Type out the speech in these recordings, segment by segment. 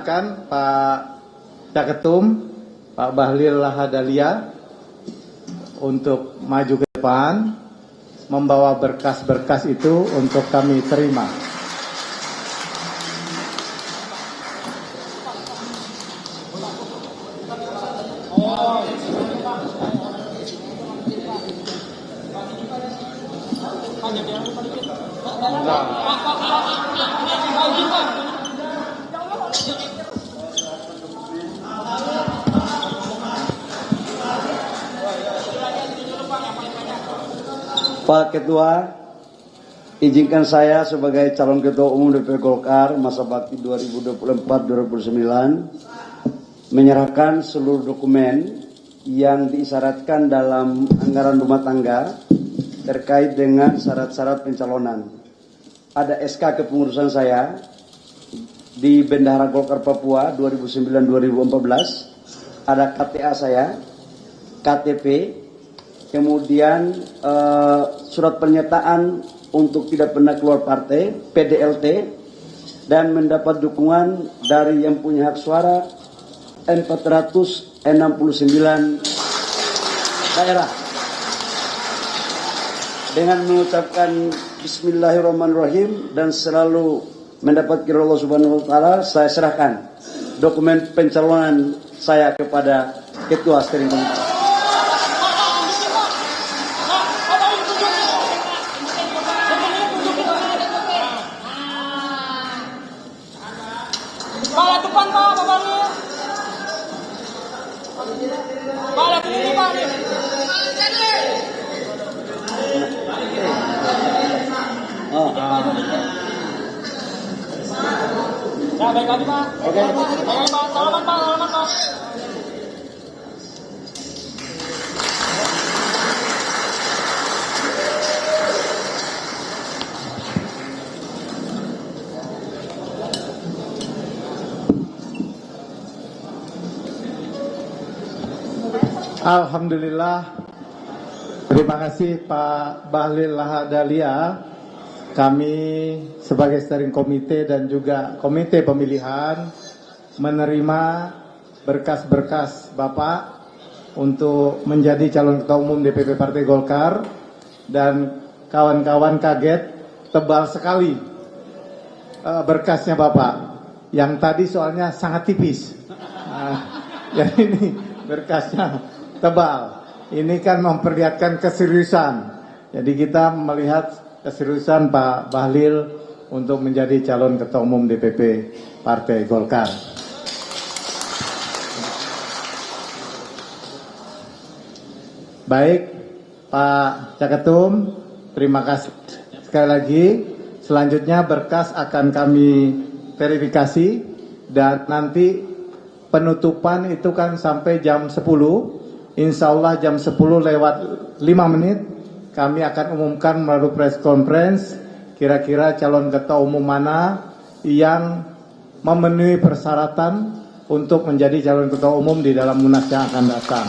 Pak Caketum, Pak Bahlil Lahadalia untuk maju ke depan, membawa berkas-berkas itu untuk kami terima. Pak Ketua, izinkan saya sebagai calon Ketua Umum DPP Golkar masa bakti 2024-2029 menyerahkan seluruh dokumen yang diisyaratkan dalam anggaran rumah tangga terkait dengan syarat-syarat pencalonan. Ada SK kepengurusan saya di Bendahara Golkar Papua 2009-2014, ada KTA saya, KTP, kemudian surat pernyataan untuk tidak pernah keluar partai, PDLT, dan mendapat dukungan dari yang punya hak suara 469 daerah. Dengan mengucapkan Bismillahirrahmanirrahim dan selalu mendapat kira Allah Subhanahu wa Ta'ala, saya serahkan dokumen pencalonan saya kepada Ketua Steering Committee. Bala depan Pak, Bapak nih. Bala kiri Pak nih. Ya, baik lagi Pak. Oke. Salaman Pak. Alhamdulillah, terima kasih Pak Bahlil Lahadalia. Kami sebagai steering komite dan juga komite pemilihan menerima berkas-berkas Bapak untuk menjadi calon ketua umum DPP Partai Golkar, dan kawan-kawan kaget tebal sekali berkasnya Bapak. Yang tadi soalnya sangat tipis. Jadi ini berkasnya tebal. Ini kan memperlihatkan keseriusan. Jadi kita melihat keseriusan Pak Bahlil untuk menjadi calon ketua umum DPP Partai Golkar. Baik, Pak Caketum, terima kasih sekali lagi. Selanjutnya berkas akan kami verifikasi dan nanti penutupan itu kan sampai jam 10. Insya Allah jam 10 lewat 5 menit kami akan umumkan melalui press conference kira-kira calon ketua umum mana yang memenuhi persyaratan untuk menjadi calon ketua umum di dalam Munas yang akan datang.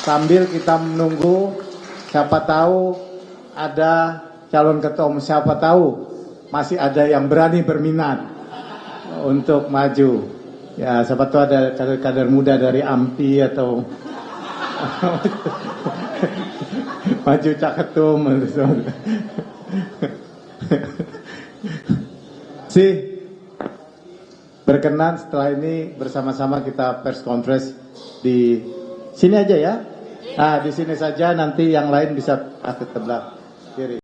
Sambil kita menunggu, siapa tahu ada calon ketua umum, siapa tahu masih ada yang berani berminat untuk maju. Ya, siapa tahu ada kader-kader muda dari AMPI atau maju Caketum. Berkenan setelah ini bersama-sama kita press conference di sini aja ya. Nah, di sini saja, nanti yang lain bisa ke sebelah kiri.